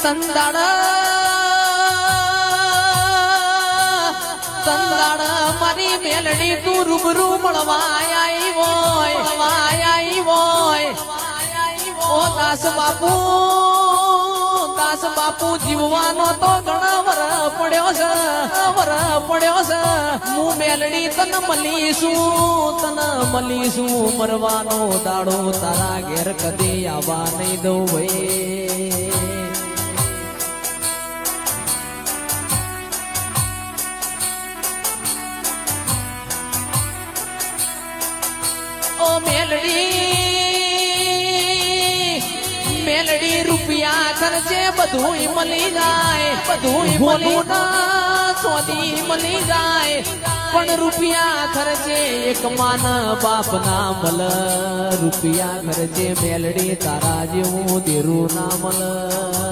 તંદાડ મારી મેલડી તું રૂબરૂ મળવા આવી હોય ઓ દાસ બાપુ જીવવાનો તો ઘણા વર પડ્યો છે હું મેલડી તને મળીશું મરવાનો દાડો તારા ઘેર કદી આવવા નહીં દઉં ભાઈ ઓ મેલડી રૂપિયા ખર્ચે બધું મળી જાય સોદી મળી જાય પણ રૂપિયા ખર્ચે એક માન બાપ ના મલ રૂપિયા ખર્ચે મેલડી તારા જેવું દેરું ના મલ